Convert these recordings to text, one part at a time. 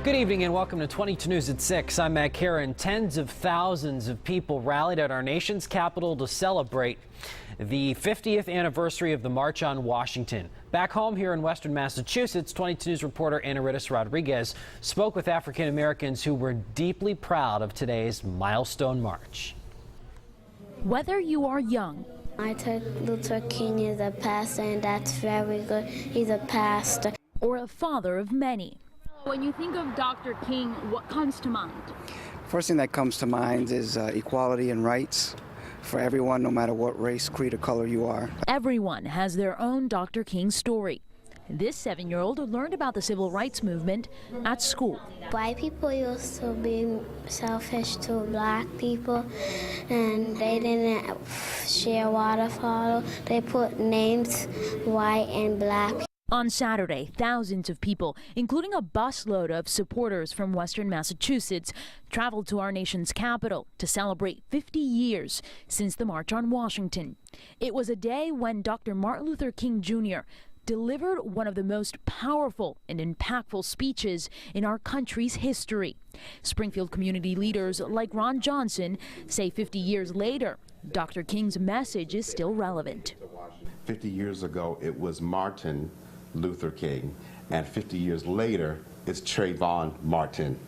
Good evening and welcome to 22 News at 6. I'm Matt Karen. Tens of thousands of people rallied at our nation's capital to celebrate the 50th anniversary of the March on Washington. Back home here in Western Massachusetts, 22 News reporter Anaritis Rodriguez spoke with African Americans who were deeply proud of today's milestone march. Whether you are young, I took Luther King as a pastor, and that's very good. He's a pastor. Or a father of many. When you think of Dr. King, what comes to mind? First thing that comes to mind is equality and rights for everyone, no matter what race, creed, or color you are. Everyone has their own Dr. King story. This 7-year-old learned about the civil rights movement at school. White people used to be selfish to black people, and they didn't share water for. They put names white and black. On Saturday, thousands of people, including a busload of supporters from Western Massachusetts, traveled to our nation's capital to celebrate 50 years since the March on Washington. It was a day when Dr. Martin Luther King Jr. delivered one of the most powerful and impactful speeches in our country's history. Springfield community leaders like Ron Johnson say 50 years later, Dr. King's message is still relevant. 50 years ago, it was Martin Luther King, and 50 years later, it's Trayvon Martin.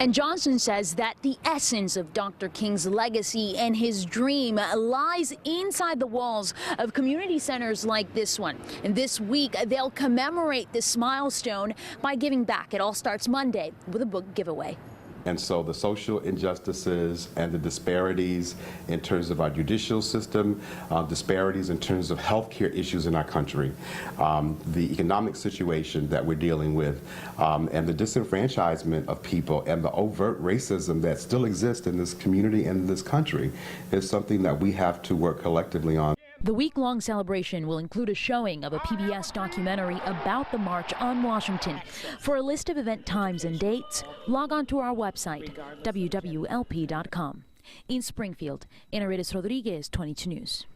And Johnson says that the essence of Dr. King's legacy and his dream lies inside the walls of community centers like this one. And this week, they'll commemorate this milestone by giving back. It all starts Monday with a book giveaway. And so the social injustices and the disparities in terms of our judicial system, disparities in terms of healthcare issues in our country, the economic situation that we're dealing with, and the disenfranchisement of people and the overt racism that still exists in this community and in this country is something that we have to work collectively on. The week-long celebration will include a showing of a PBS documentary about the March on Washington. For a list of event times and dates, log on to our website, wwlp.com. In Springfield, Anaritis Rodriguez, 22 News.